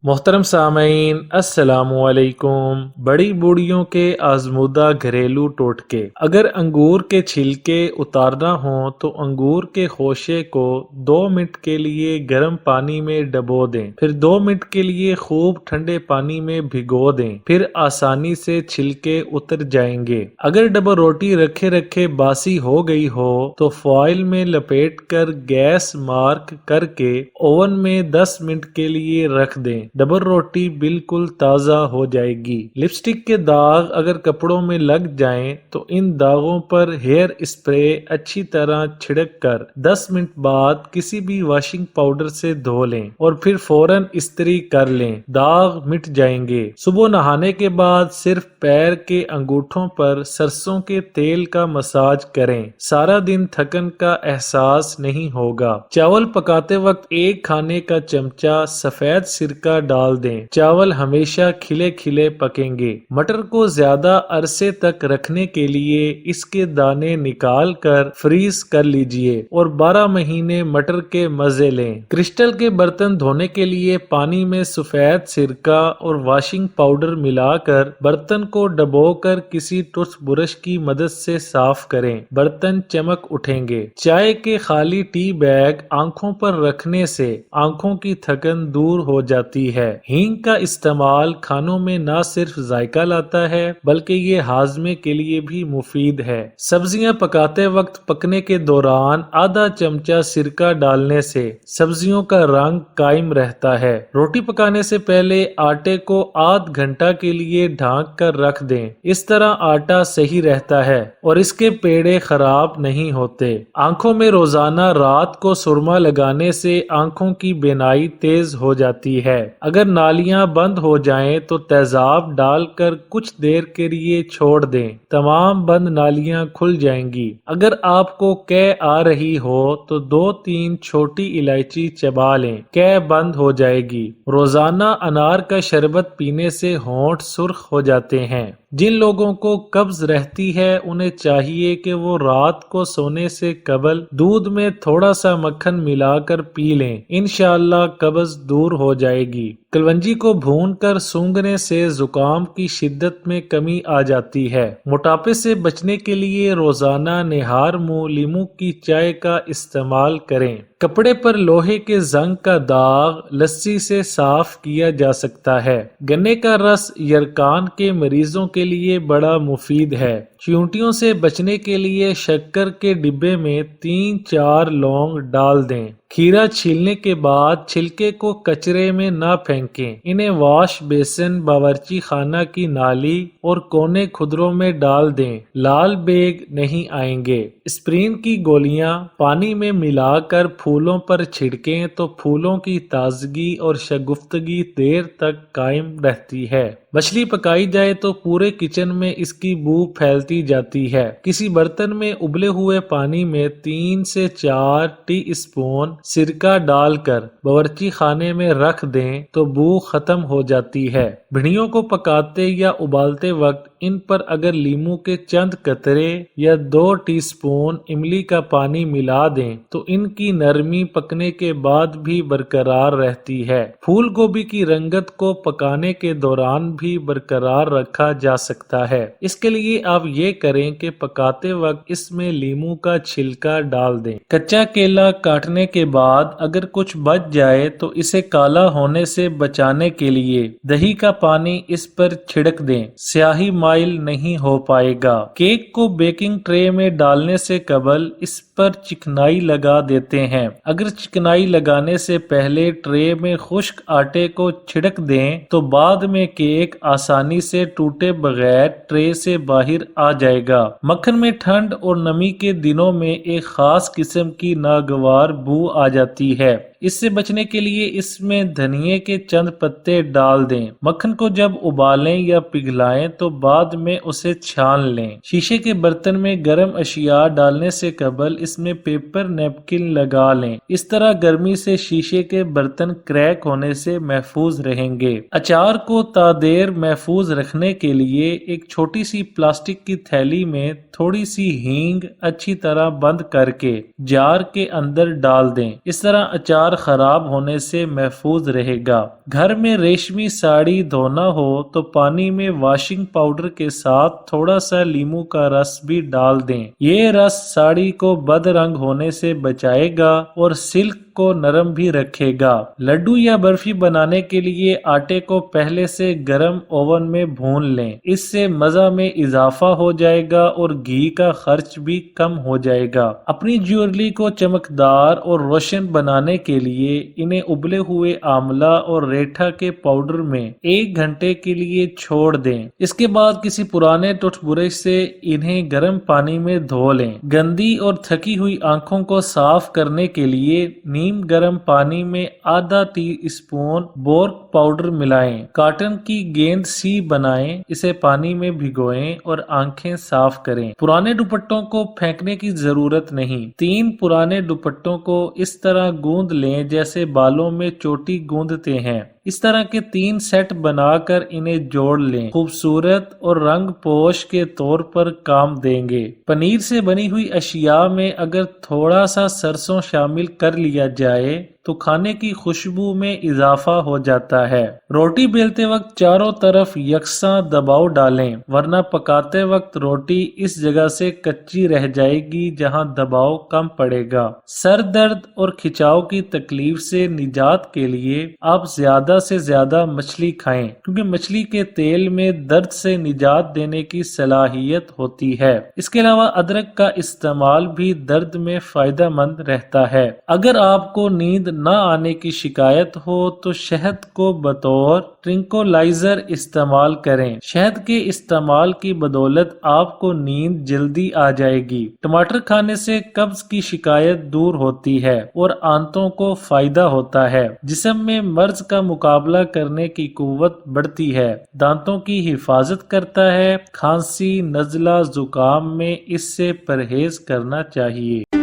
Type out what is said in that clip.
محترم سامعین السلام علیکم۔ بڑی بوڑھیوں کے آزمودہ گھریلو ٹوٹکے۔ اگر انگور کے چھلکے اتارنا ہوں تو انگور کے خوشے کو 2 منٹ کے لیے گرم پانی میں ڈبو دیں، پھر 2 منٹ کے لیے خوب ٹھنڈے پانی میں بھگو دیں، پھر آسانی سے چھلکے اتر جائیں گے۔ اگر ڈبل روٹی رکھے رکھے باسی ہو گئی ہو تو فوائل میں لپیٹ کر گیس مارک کر کے اوون میں 10 منٹ کے لیے رکھ دیں، ڈبل روٹی بالکل تازہ ہو جائے گی۔ لپسٹک کے داغ اگر کپڑوں میں لگ جائیں تو ان داغوں پر ہیئر اسپرے اچھی طرح چھڑک کر 10 منٹ بعد کسی بھی واشنگ پاؤڈر سے دھو لیں اور پھر فوراً استری کر لیں، داغ مٹ جائیں گے۔ صبح نہانے کے بعد صرف پیر کے انگوٹھوں پر سرسوں کے تیل کا مساج کریں، سارا دن تھکن کا احساس نہیں ہوگا۔ چاول پکاتے وقت 1 کھانے کا چمچہ سفید سرکہ ڈال دیں، چاول ہمیشہ کھلے کھلے پکیں گے۔ مٹر کو زیادہ عرصے تک رکھنے کے لیے اس کے دانے نکال کر فریز کر لیجئے اور 12 مہینے مٹر کے مزے لیں۔ کرسٹل کے برتن دھونے کے لیے پانی میں سفید سرکہ اور واشنگ پاؤڈر ملا کر برتن کو ڈبو کر کسی ٹوتھ برش کی مدد سے صاف کریں، برتن چمک اٹھیں گے۔ چائے کے خالی ٹی بیگ آنکھوں پر رکھنے سے آنکھوں کی تھکن دور ہو جاتی ہے۔ ہینگ کا استعمال کھانوں میں نہ صرف ذائقہ لاتا ہے بلکہ یہ ہاضمے کے لیے بھی مفید ہے۔ سبزیاں پکاتے وقت پکنے کے دوران آدھا چمچہ سرکہ ڈالنے سے سبزیوں کا رنگ قائم رہتا ہے۔ روٹی پکانے سے پہلے آٹے کو آدھ گھنٹہ کے لیے ڈھانک کر رکھ دیں، اس طرح آٹا صحیح رہتا ہے اور اس کے پیڑے خراب نہیں ہوتے۔ آنکھوں میں روزانہ رات کو سرما لگانے سے آنکھوں کی بینائی تیز ہو جاتی ہے۔ اگر نالیاں بند ہو جائیں تو تیزاب ڈال کر کچھ دیر کے لیے چھوڑ دیں، تمام بند نالیاں کھل جائیں گی۔ اگر آپ کو قے آ رہی ہو تو 2-3 چھوٹی الائچی چبا لیں، قے بند ہو جائے گی۔ روزانہ انار کا شربت پینے سے ہونٹ سرخ ہو جاتے ہیں۔ جن لوگوں کو قبض رہتی ہے انہیں چاہیے کہ وہ رات کو سونے سے قبل دودھ میں تھوڑا سا مکھن ملا کر پی لیں، انشاءاللہ قبض دور ہو جائے گی۔ کلونجی کو بھون کر سونگھنے سے زکام کی شدت میں کمی آ جاتی ہے۔ موٹاپے سے بچنے کے لیے روزانہ نہار منہ لیموں کی چائے کا استعمال کریں۔ کپڑے پر لوہے کے زنگ کا داغ لسی سے صاف کیا جا سکتا ہے۔ گنے کا رس یرقان کے مریضوں کے لیے بڑا مفید ہے۔ چیونٹیوں سے بچنے کے لیے شکر کے ڈبے میں 3-4 لونگ ڈال دیں۔ کھیرا چھیلنے کے بعد چھلکے کو کچرے میں نہ پھینکیں، انہیں واش بیسن، باورچی خانہ کی نالی اور کونے کھدروں میں ڈال دیں، لال بیگ نہیں آئیں گے۔ اسپرین کی گولیاں پانی میں ملا کر پھولوں پر چھڑکیں تو پھولوں کی تازگی اور شگفتگی دیر تک قائم رہتی ہے۔ مچھلی پکائی جائے تو پورے کچن میں اس کی بو پھیلتی جاتی ہے۔ کسی برتن میں ابلے ہوئے پانی میں 3 سے 4 ٹی اسپون سرکہ ڈال کر باورچی خانے میں رکھ دیں تو بو ختم ہو جاتی ہے۔ بھنڈیوں کو پکاتے یا ابالتے وقت ان پر اگر لیموں کے چند قطرے یا 2 ٹی اسپون املی کا پانی ملا دیں تو ان کی نرمی پکنے کے بعد بھی برقرار رہتی ہے۔ پھول گوبھی کی رنگت کو پکانے کے دوران بھی برقرار رکھا جا سکتا ہے۔ اس کے لیے آپ یہ کریں کہ پکاتے وقت اس میں لیموں کا چھلکا ڈال دیں۔ کچا کیلا کاٹنے کے بعد اگر کچھ بچ جائے تو اسے کالا ہونے سے بچانے کے لیے دہی کا پانی اس پر چھڑک دیں، سیاہی مائل نہیں ہو پائے گا۔ کیک کو بیکنگ ٹرے میں ڈالنے سے قبل اس پر چکنائی لگا دیتے ہیں۔ اگر چکنائی لگانے سے پہلے ٹرے میں خشک آٹے کو چھڑک دیں تو بعد میں کیک آسانی سے ٹوٹے بغیر ٹرے سے باہر آ جائے گا۔ مکھن میں ٹھنڈ اور نمی کے دنوں میں ایک خاص قسم کی ناگوار بو آ جاتی ہے، اس سے بچنے کے لیے اس میں دھنیے کے چند پتے ڈال دیں۔ مکھن کو جب ابالیں یا پگھلائیں تو بعد میں اسے چھان لیں۔ شیشے کے برتن میں گرم اشیاء ڈالنے سے قبل اس میں پیپر نیپکن لگا لیں، اس طرح گرمی سے شیشے کے برتن کریک ہونے سے محفوظ رہیں گے۔ اچار کو تادیر محفوظ رکھنے کے لیے ایک چھوٹی سی پلاسٹک کی تھیلی میں تھوڑی سی ہینگ اچھی طرح بند کر کے جار کے اندر ڈال دیں، اس طرح اچار معیار خراب ہونے سے محفوظ رہے گا۔ گھر میں ریشمی ساڑی دھونا ہو تو پانی میں واشنگ پاؤڈر کے ساتھ تھوڑا سا لیموں کا رس بھی ڈال دیں۔ یہ رس ساڑی کو بد رنگ ہونے سے بچائے گا اور سلک کو نرم بھی رکھے گا۔ لڈو یا برفی بنانے کے لیے آٹے کو پہلے سے گرم اوون میں بھون لیں، اس سے مزہ میں اضافہ ہو جائے گا اور گھی کا خرچ بھی کم ہو جائے گا۔ اپنی جیولری کو چمکدار اور روشن بنانے کے لیے انہیں ابلے ہوئے آملہ اور ریٹھا کے پاؤڈر میں 1 گھنٹے کے لیے چھوڑ دیں۔ اس کے بعد کسی پرانے ٹوتھ برش سے انہیں گرم پانی میں دھو لیں۔ گندی اور تھکی ہوئی آنکھوں کو صاف کرنے کے لیے نیم گرم پانی میں آدھا ٹی اسپون بورک پاؤڈر ملائیں۔ کاٹن کی گیند سی بنائیں، اسے پانی میں بھگوئیں اور آنکھیں صاف کریں۔ پرانے دوپٹوں کو پھینکنے کی ضرورت نہیں۔ 3 پرانے دوپٹوں کو اس طرح گوندھ لیں جیسے بالوں میں چوٹی گوندھتے ہیں۔ اس طرح کے 3 سیٹ بنا کر انہیں جوڑ لیں، خوبصورت اور رنگ پوش کے طور پر کام دیں گے۔ پنیر سے بنی ہوئی اشیاء میں اگر تھوڑا سا سرسوں شامل کر لیا جائے تو کھانے کی خوشبو میں اضافہ ہو جاتا ہے۔ روٹی بیلتے وقت چاروں طرف یکساں دباؤ ڈالیں، ورنہ پکاتے وقت روٹی اس جگہ سے کچی رہ جائے گی جہاں دباؤ کم پڑے گا۔ سر درد اور کھچاؤ کی تکلیف سے نجات کے لیے آپ زیادہ سے زیادہ مچھلی کھائیں، کیونکہ مچھلی کے تیل میں درد سے نجات دینے کی صلاحیت ہوتی ہے۔ اس کے علاوہ ادرک کا استعمال بھی درد میں فائدہ مند رہتا ہے۔ اگر آپ کو نیند نہ آنے کی شکایت ہو تو شہد کو بطور ٹرنکولائزر استعمال کریں۔ شہد کے استعمال کی بدولت آپ کو نیند جلدی آ جائے گی۔ ٹماٹر کھانے سے قبض کی شکایت دور ہوتی ہے اور آنتوں کو فائدہ ہوتا ہے۔ جسم میں مرض کا مقابلہ کرنے کی قوت بڑھتی ہے، دانتوں کی حفاظت کرتا ہے۔ کھانسی، نزلہ، زکام میں اس سے پرہیز کرنا چاہیے۔